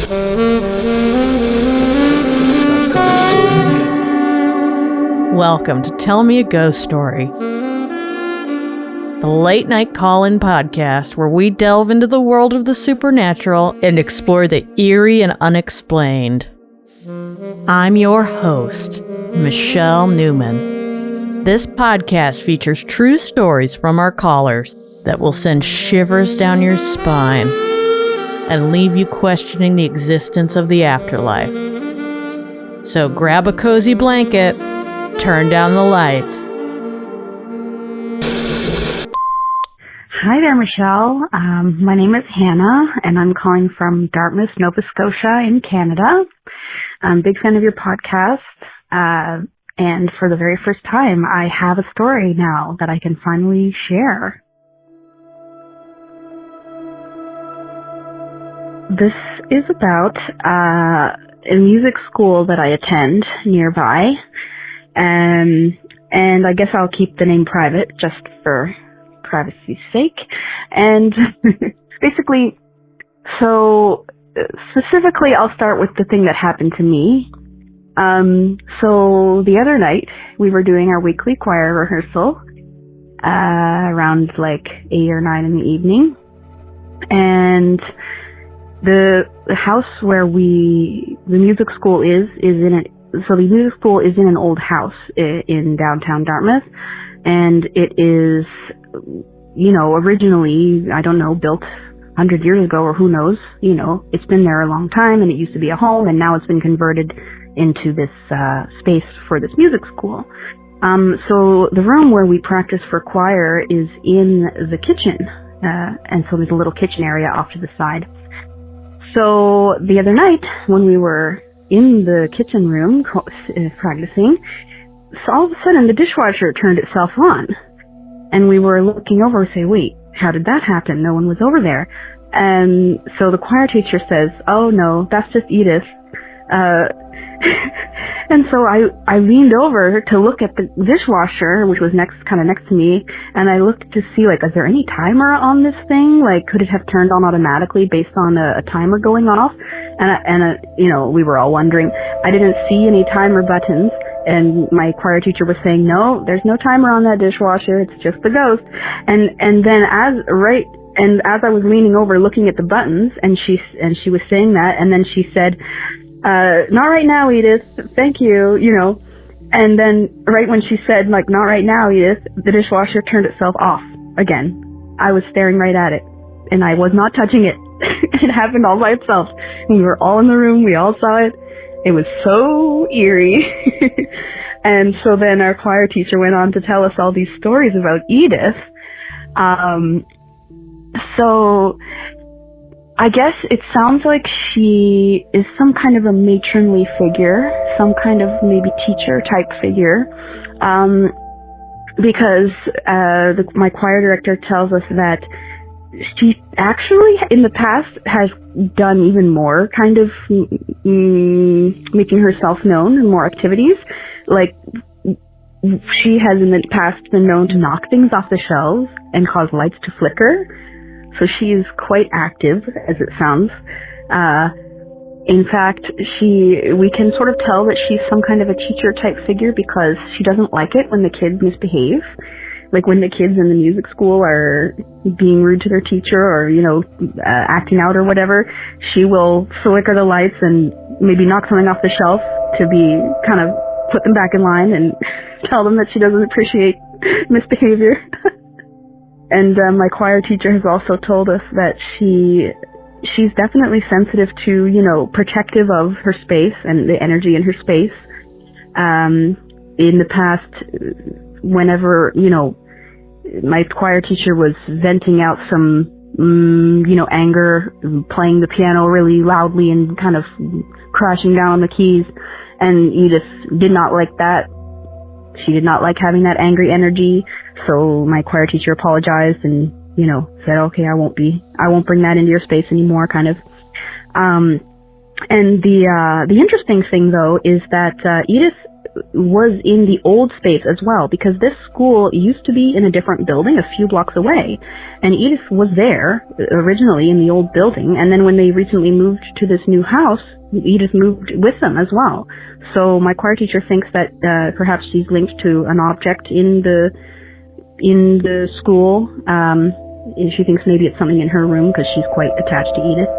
Welcome to Tell Me a Ghost Story, the late night call-in podcast where we delve into the world of the supernatural and explore the eerie and unexplained. I'm your host, Michelle Newman. This podcast features true stories from our callers that will send shivers down your spine and leave you questioning the existence of the afterlife. So grab a cozy blanket, turn down the lights. Hi there, Michelle. My name is Hannah, and I'm calling from Dartmouth, Nova Scotia in Canada. I'm a big fan of your podcast, and for the very first time, I have a story now that I can finally share. This is about a music school that I attend nearby, and I guess I'll keep the name private just for privacy's sake. And basically, so specifically, I'll start with the thing that happened to me. So the other night, we were doing our weekly choir rehearsal around like 8 or 9 in the evening, and the house where the music school is in the music school is in an old house in downtown Dartmouth, and it is, originally, I don't know, built 100 years ago, or who knows, it's been there a long time, and it used to be a home, and now it's been converted into this space for this music school. So the room where we practice for choir is in the kitchen, and so there's a little kitchen area off to the side. So the other night, when we were in the kitchen room practicing, so all of a sudden the dishwasher turned itself on. And we were looking over and saying, wait, how did that happen? No one was over there. And so the choir teacher says, oh no, that's just Edith. And so I leaned over to look at the dishwasher, which was kind of next to me, and I looked to see, like, is there any timer on this thing? Like, could it have turned on automatically based on a timer going off? And we were all wondering. I didn't see any timer buttons, and my choir teacher was saying, no, there's no timer on that dishwasher, it's just the ghost. And then as I was leaning over looking at the buttons, and she was saying that, and then she said, not right now, Edith, thank you, and then right when she said, like, not right now, Edith, the dishwasher turned itself off again. I was staring right at it, and I was not touching it. It happened all by itself. We were all in the room, we all saw it. It was so eerie. And so then our choir teacher went on to tell us all these stories about Edith. So I guess it sounds like she is some kind of a matronly figure, some kind of maybe teacher type figure, because my choir director tells us that she actually in the past has done even more kind of making herself known and more activities. Like, she has in the past been known to knock things off the shelves and cause lights to flicker. So she is quite active, as it sounds. In fact, we can sort of tell that she's some kind of a teacher type figure because she doesn't like it when the kids misbehave. Like when the kids in the music school are being rude to their teacher or, acting out or whatever, she will flicker the lights and maybe knock something off the shelf to be kind of put them back in line and tell them that she doesn't appreciate misbehavior. And my choir teacher has also told us that she's definitely sensitive to, protective of her space and the energy in her space. In the past, whenever, my choir teacher was venting out some, anger, playing the piano really loudly and kind of crashing down on the keys, and Edith did not like that. She did not like having that angry energy, so my choir teacher apologized and, said, okay, I won't bring that into your space anymore, kind of. And the interesting thing, though, is that Edith was in the old space as well, because this school used to be in a different building a few blocks away, and Edith was there originally in the old building, and then when they recently moved to this new house, Edith moved with them as well. So my choir teacher thinks that perhaps she's linked to an object in the school. She thinks maybe it's something in her room because she's quite attached to Edith.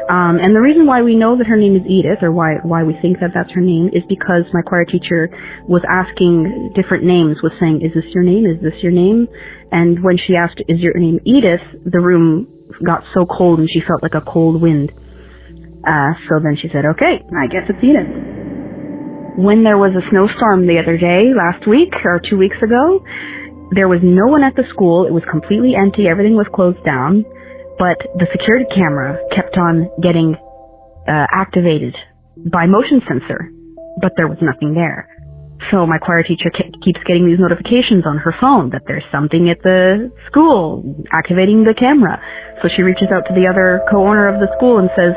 And the reason why we know that her name is Edith, or why we think that that's her name, is because my choir teacher was asking different names, was saying, is this your name? Is this your name? And when she asked, is your name Edith, the room got so cold and she felt like a cold wind. So then she said, okay, I guess it's Edith. When there was a snowstorm the other day, last week, or 2 weeks ago, there was no one at the school. It was completely empty. Everything was closed down. But the security camera kept on getting activated by motion sensor. But there was nothing there. So my choir teacher keeps getting these notifications on her phone that there's something at the school activating the camera. So she reaches out to the other co-owner of the school and says,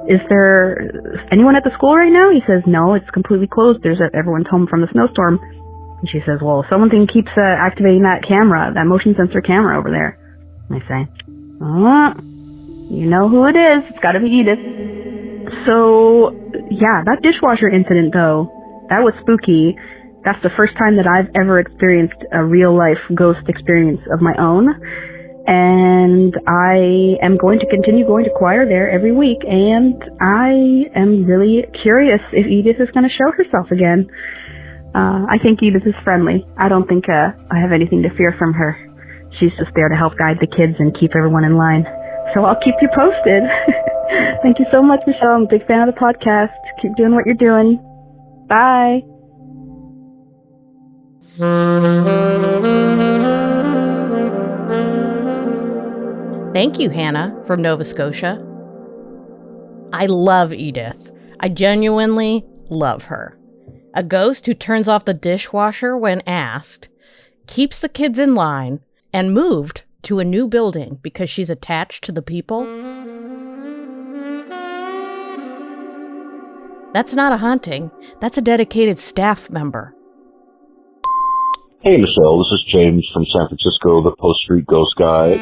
is there anyone at the school right now? He says, no, it's completely closed. Everyone's home from the snowstorm. And she says, well, someone keeps activating that camera, that motion sensor camera over there. And I say, you know who it is. It's gotta be Edith. So, yeah, that dishwasher incident, though, that was spooky. That's the first time that I've ever experienced a real-life ghost experience of my own. And I am going to continue going to choir there every week. And I am really curious if Edith is going to show herself again. I think Edith is friendly. I don't think I have anything to fear from her. She's just there to help guide the kids and keep everyone in line. So I'll keep you posted. Thank you so much, Michelle. I'm a big fan of the podcast. Keep doing what you're doing. Bye. Thank you, Hannah, from Nova Scotia. I love Edith. I genuinely love her. A ghost who turns off the dishwasher when asked, keeps the kids in line, and moved to a new building because she's attached to the people. That's not a haunting. That's a dedicated staff member. Hey, Michelle, this is James from San Francisco, the Post Street Ghost Guy.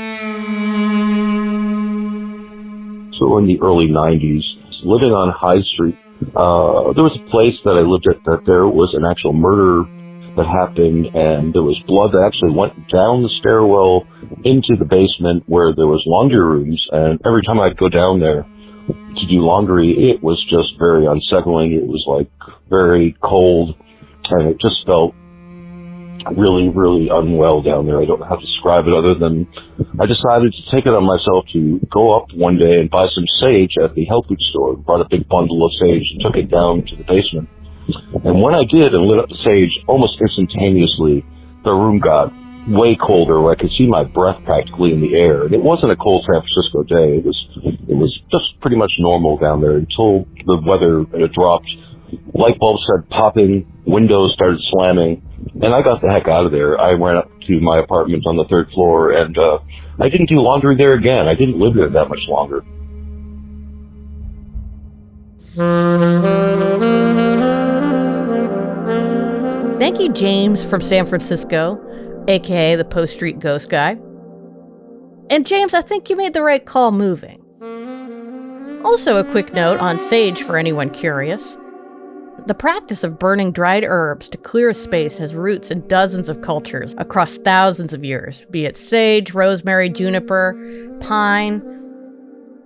So in the early 90s, living on High Street, there was a place that I lived at that there was an actual murder that happened, and there was blood that actually went down the stairwell into the basement where there was laundry rooms, and every time I'd go down there to do laundry, it was just very unsettling. It was like very cold, and it just felt really, really unwell down there. I don't know how to describe it other than I decided to take it on myself to go up one day and buy some sage at the health food store. Brought a big bundle of sage and took it down to the basement. And when I did and lit up the sage, almost instantaneously, the room got way colder, where I could see my breath practically in the air. And it wasn't a cold San Francisco day. It was just pretty much normal down there until the weather dropped. Light bulbs started popping, windows started slamming, and I got the heck out of there. I ran up to my apartment on the 3rd floor, and I didn't do laundry there again. I didn't live there that much longer. Thank you, James from San Francisco, aka the Post Street Ghost Guy. And James, I think you made the right call moving. Also, a quick note on sage for anyone curious. The practice of burning dried herbs to clear a space has roots in dozens of cultures across thousands of years, be it sage, rosemary, juniper, pine.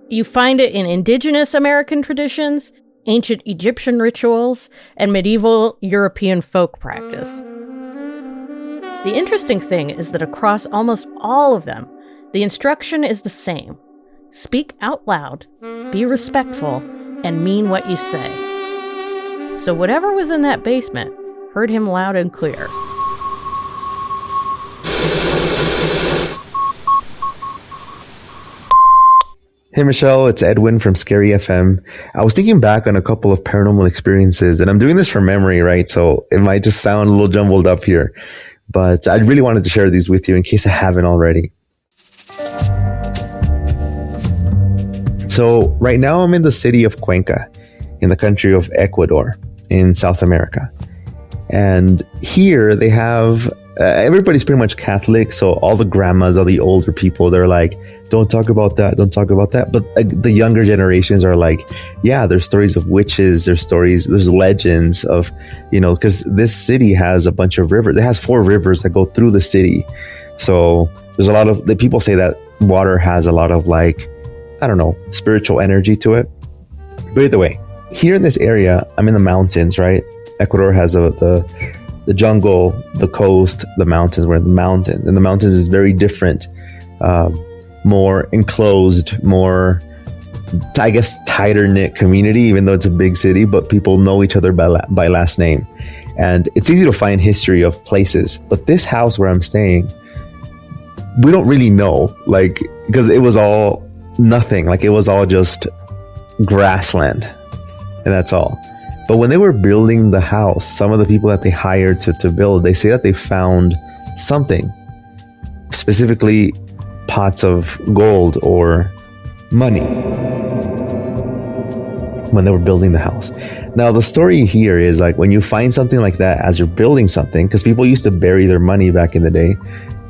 You find it in indigenous American traditions, ancient Egyptian rituals, and medieval European folk practice. The interesting thing is that across almost all of them, the instruction is the same. Speak out loud, be respectful, and mean what you say. So whatever was in that basement heard him loud and clear. Hey Michelle, it's Edwin from Scary FM. I was thinking back on a couple of paranormal experiences, and I'm doing this from memory, right? So it might just sound a little jumbled up here, but I really wanted to share these with you in case I haven't already. So right now I'm in the city of Cuenca, in the country of Ecuador, in South America. And here they have everybody's pretty much Catholic, so all the grandmas, all the older people, they're like, don't talk about that, don't talk about that. But the younger generations are like, yeah, there's stories of witches, there's legends of, because this city has a bunch of rivers. It has 4 rivers that go through the city. So there's a lot of the people say that water has a lot of like, I don't know, spiritual energy to it. But either way, here in this area, I'm in the mountains, right? Ecuador has the jungle, the coast, the mountains. We're in the mountains, and the mountains is very different, more enclosed, more, I guess, tighter knit community, even though it's a big city, but people know each other by last name. And it's easy to find history of places, but this house where I'm staying, we don't really know, like, because it was all nothing, like it was all just grassland, and that's all. But when they were building the house, some of the people that they hired to build, they say that they found something, specifically pots of gold or money, when they were building the house. Now, the story here is like, when you find something like that as you're building something, because people used to bury their money back in the day,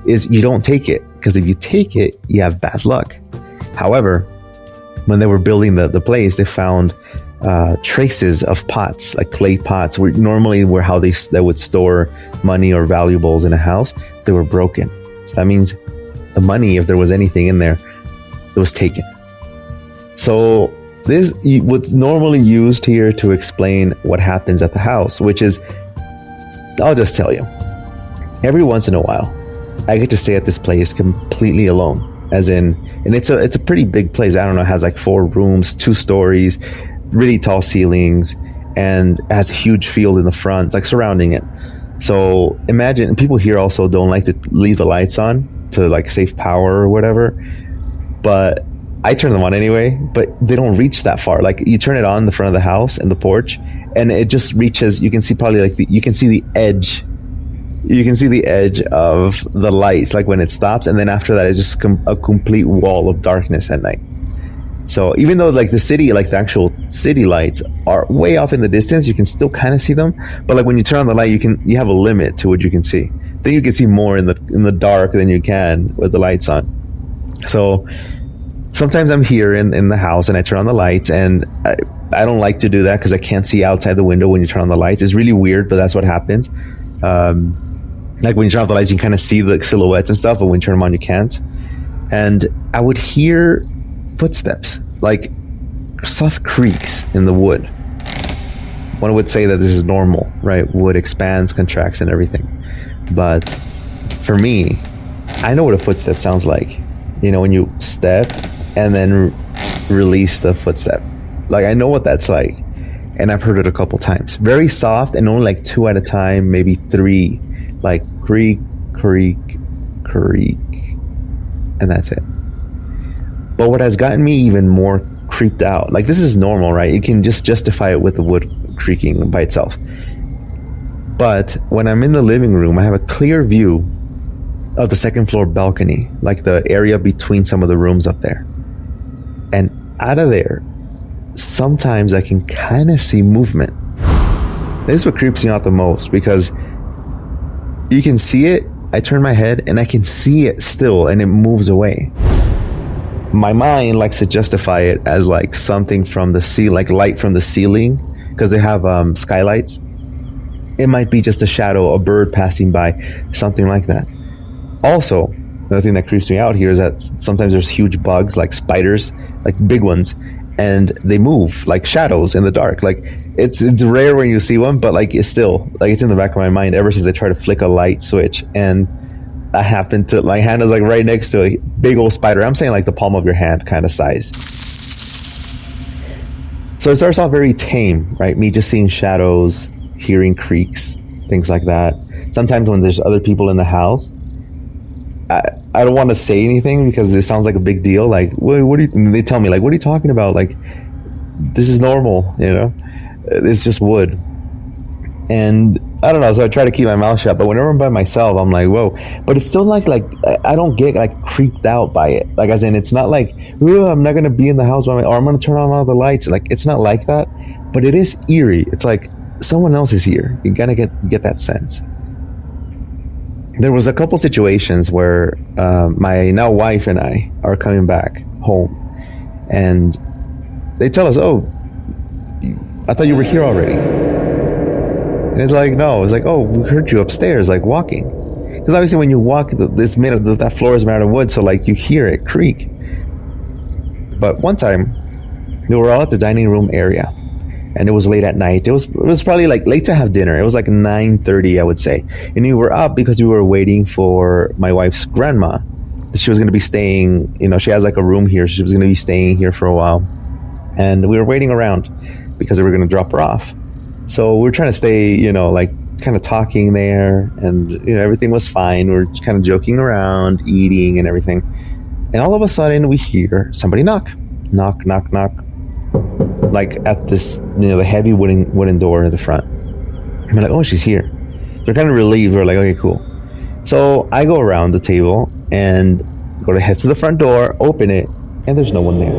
is you don't take it, because if you take it, you have bad luck. However, when they were building the place, they found traces of pots, like clay pots, where normally were how they would store money or valuables in a house. They were broken. So that means the money, if there was anything in there, it was taken. So this what's normally used here to explain what happens at the house, which is, I'll just tell you, every once in a while, I get to stay at this place completely alone. As in, and it's a pretty big place. I don't know, it has like 4 rooms, 2 stories, really tall ceilings, and has a huge field in the front, like surrounding it. So imagine, people here also don't like to leave the lights on to like save power or whatever, but I turn them on anyway, but they don't reach that far. Like, you turn it on in the front of the house and the porch, and it just reaches, you can see probably like you can see the edge of the lights, like when it stops, and then after that it's just a complete wall of darkness at night. So even though like the city, like the actual city lights are way off in the distance, you can still kind of see them, but like when you turn on the light, you have a limit to what you can see. Then you can see more in the dark than you can with the lights on. So sometimes I'm here in the house and I turn on the lights, and I don't like to do that because I can't see outside the window when you turn on the lights. It's really weird, but that's what happens. Like when you turn off the lights, you can kind of see the silhouettes and stuff, but when you turn them on, you can't. And I would hear footsteps, like soft creaks in the wood. One would say that this is normal, right? Wood expands, contracts, and everything. But for me, I know what a footstep sounds like. When you step and then release the footstep. Like, I know what that's like. And I've heard it a couple times. Very soft, and only like 2 at a time, maybe 3. Like creak, creak, creak. And that's it. But what has gotten me even more creeped out, like, this is normal, right? You can just justify it with the wood creaking by itself. But when I'm in the living room, I have a clear view of the 2nd floor balcony, like the area between some of the rooms up there. And out of there, sometimes I can kind of see movement. This is what creeps me out the most, because you can see it. I turn my head and I can see it still, and it moves away. My mind likes to justify it as like something from the sea, like light from the ceiling, because they have skylights. It might be just a shadow, a bird passing by, something like that. Also, another thing that creeps me out here is that sometimes there's huge bugs, like spiders, like big ones, and they move like shadows in the dark. Like, it's rare when you see one, but like it's still, like, it's in the back of my mind ever since I tried to flick a light switch, and I happened to, my hand is like right next to a big old spider. I'm saying like the palm of your hand kind of size. So it starts off very tame, right? Me just seeing shadows, hearing creaks, things like that. Sometimes when there's other people in the house, I don't want to say anything because it sounds like a big deal. Like, what do you, and they tell me, like, what are you talking about? Like, this is normal, it's just wood. And I don't know, so I try to keep my mouth shut, but whenever I'm by myself, I'm like, whoa. But it's still like I don't get like creeped out by it. Like, as in, it's not like, oh, I'm not gonna be in the house or I'm gonna turn on all the lights. Like, it's not like that, but it is eerie. It's like someone else is here. You gotta get that sense. There was a couple situations where my now wife and I are coming back home, and they tell us, "Oh, I thought you were here already." And it's like, no. It's like, "Oh, we heard you upstairs, like walking." Because obviously, when you walk, that floor is made out of wood, so like you hear it creak. But one time, we were all at the dining room area, and it was late at night. It was probably like late to have dinner. It was like 9:30, I would say. And we were up because we were waiting for my wife's grandma. She was going to be staying, she has like a room here. She was going to be staying here for a while. And we were waiting around because they were going to drop her off. So we were trying to stay, like kind of talking there, and everything was fine. We were kind of joking around, eating and everything. And all of a sudden we hear somebody knock, like at this, the heavy wooden door at the front. I'm like, "Oh, she's here." They're kind of relieved. We're like, "Okay, cool." So I go around the table and head to the front door, open it, and there's no one there.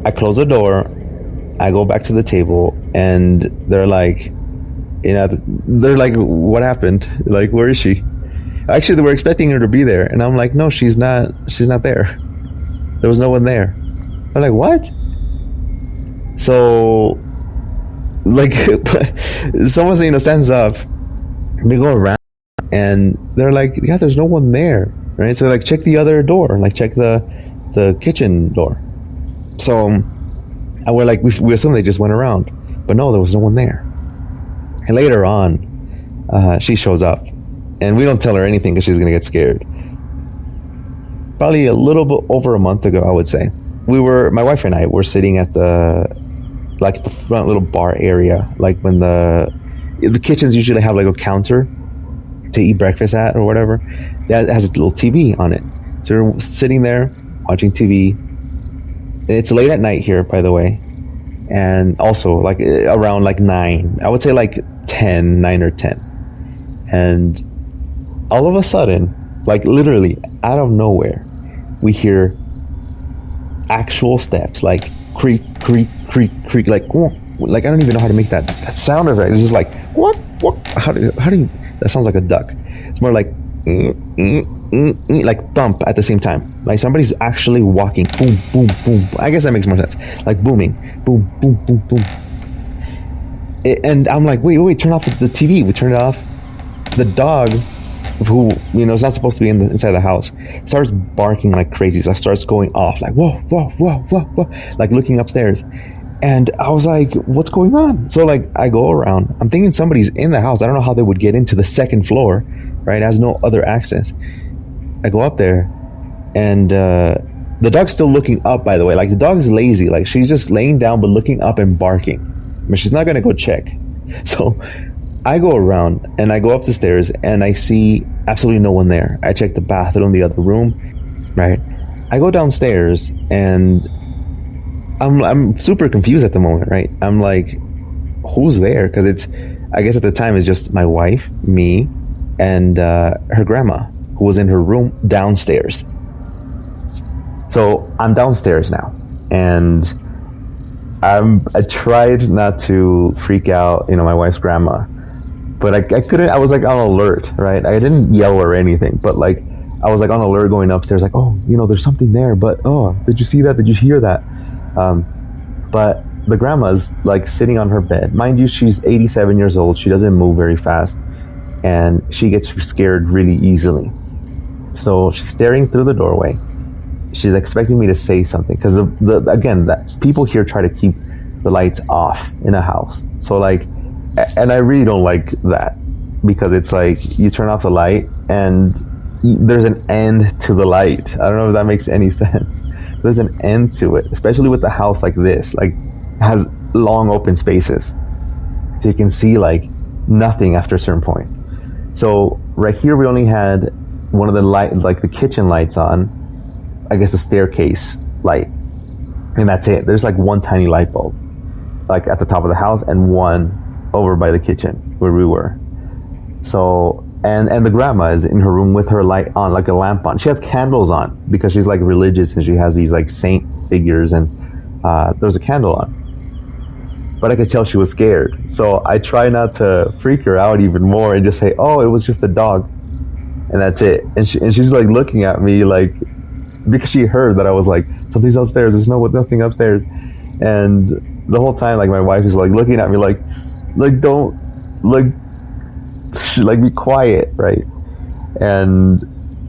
I close the door. I go back to the table, and they're like, "What happened? Like, where is she?" Actually, they were expecting her to be there, and I'm like, "No, she's not there. There was no one there." I'm like, "What?" So, like, someone stands up. They go around, and they're like, "Yeah, there's no one there." Right? So like, check the other door, like check the kitchen door. So we're like, we assume they just went around, but no, there was no one there. And later on, she shows up, and we don't tell her anything because she's gonna get scared. Probably a little bit over a month ago, I would say, my wife and I were sitting at the front little bar area, like when the kitchens usually have like a counter to eat breakfast at or whatever, that has a little TV on it. So we're sitting there watching TV. It's late at night here, by the way, and also like around like 9, I would say like 9 or 10. And all of a sudden, like literally out of nowhere, we hear actual steps, like creak, creak, creak, creak, like I don't even know how to make that sound effect. It's just like, what? How do you? That sounds like a duck. It's more like like thump at the same time. Like somebody's actually walking. Boom, boom, boom. I guess that makes more sense. Like booming. Boom, boom, boom, boom. And I'm like, wait, turn off the TV. We turn it off. The dog, who is not supposed to be inside the house, starts barking like crazy. So it starts going off like whoa, like looking upstairs. And I was like, what's going on? So like I go around, I'm thinking somebody's in the house. I don't know how they would get into the second floor, right? It has no other access. I go up there, and the dog's still looking up, by the way. Like the dog's lazy. Like she's just laying down but looking up and barking. But she's not gonna go check. So I go around and I go up the stairs and I see absolutely no one there. I check the bathroom, the other room, right? I go downstairs and I'm super confused at the moment, right? I'm like, who's there? Because I guess at the time it's just my wife, me, and her grandma, who was in her room downstairs. So I'm downstairs now, and I tried not to freak out, my wife's grandma, but I couldn't. I was like on alert, right? I didn't yell or anything, but like I was like on alert going upstairs, like, oh, there's something there, but oh, did you see that? Did you hear that? But the grandma's like sitting on her bed. Mind you, she's 87 years old. She doesn't move very fast, and she gets scared really easily. So she's staring through the doorway. She's expecting me to say something, because again, that people here try to keep the lights off in a house. So like, and I really don't like that, because it's like you turn off the light and there's an end to the light. I don't know if that makes any sense. There's an end to it, especially with a house like this, like has long open spaces, so you can see like nothing after a certain point. So right here we only had one of the light, like the kitchen lights on, I guess a staircase light, and that's it. There's like one tiny light bulb like at the top of the house and one over by the kitchen where we were. So and the grandma is in her room with her light on, like a lamp on. She has candles on because she's like religious, and she has these like saint figures, and there's a candle on. but I could tell she was scared. So I try not to freak her out even more and just say, oh, it was just a dog. And that's it. And she's like looking at me like, because she heard that I was like, something's upstairs. There's nothing upstairs. And the whole time, like my wife is like looking at me like don't, like be quiet, right? And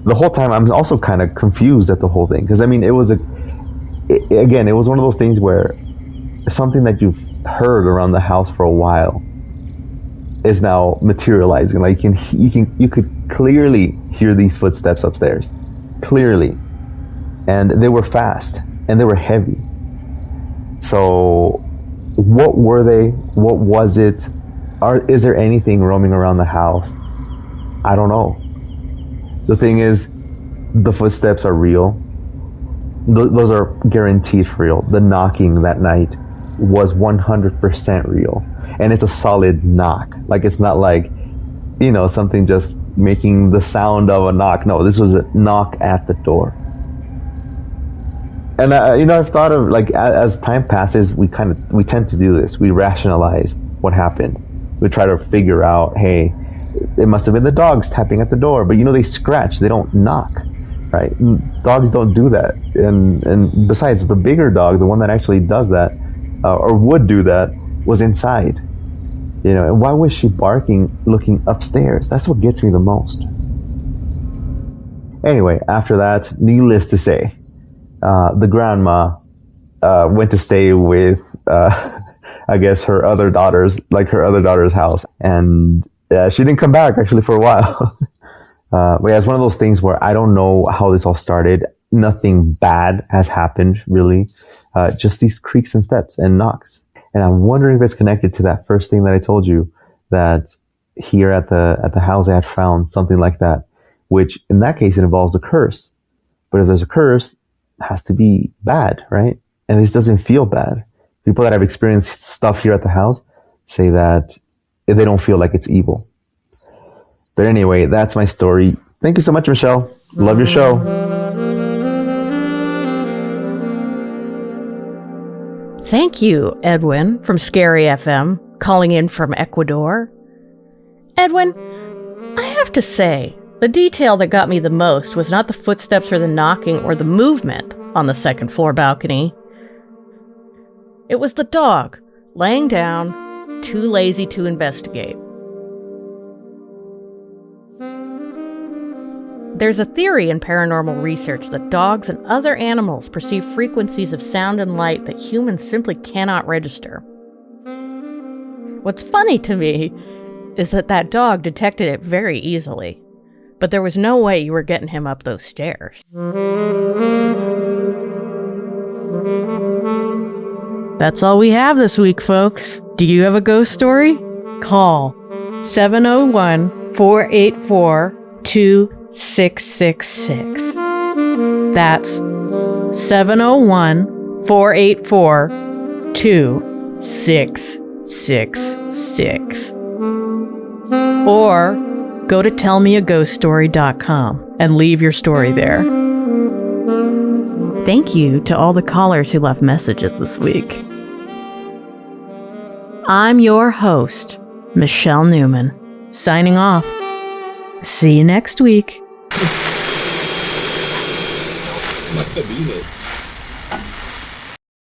the whole time I'm also kind of confused at the whole thing. Because I mean, it was one of those things where something that you've heard around the house for a while is now materializing. Like you could clearly hear these footsteps upstairs, clearly, and they were fast and they were heavy. So, what were they? What was it? Is there anything roaming around the house? I don't know. The thing is, the footsteps are real. Those are guaranteed real. The knocking that night was 100% real. And it's a solid knock. Like, it's not like, something just making the sound of a knock. No, this was a knock at the door. And, I've thought of, like, as time passes, we tend to do this. We rationalize what happened. We try to figure out, hey, it must have been the dogs tapping at the door. But, they scratch. They don't knock, right? Dogs don't do that. And besides, the bigger dog, the one that actually does that, or would do that, was inside. And why was she barking, looking upstairs? That's what gets me the most. Anyway, after that, needless to say, the grandma went to stay with, I guess, her other daughter's house. And she didn't come back, actually, for a while. But yeah, it's one of those things where I don't know how this all started. Nothing bad has happened, really. Just these creaks and steps and knocks. And I'm wondering if it's connected to that first thing that I told you, that here at the house I had found something like that, which in that case, it involves a curse. But if there's a curse, it has to be bad, right? And this doesn't feel bad. People that have experienced stuff here at the house say that they don't feel like it's evil. But anyway, that's my story. Thank you so much, Michelle. Love your show. Thank you, Edwin from Scary FM, calling in from Ecuador. Edwin, I have to say, the detail that got me the most was not the footsteps or the knocking or the movement on the second floor balcony. It was the dog, laying down, too lazy to investigate. There's a theory in paranormal research that dogs and other animals perceive frequencies of sound and light that humans simply cannot register. What's funny to me is that dog detected it very easily, but there was no way you were getting him up those stairs. That's all we have this week, folks. Do you have a ghost story? Call 701-484-2666. That's 701-484-2666. Or go to tellmeaghoststory.com and leave your story there. Thank you to all the callers who left messages this week. I'm your host, Michelle Newman, signing off. See you next week. Dime.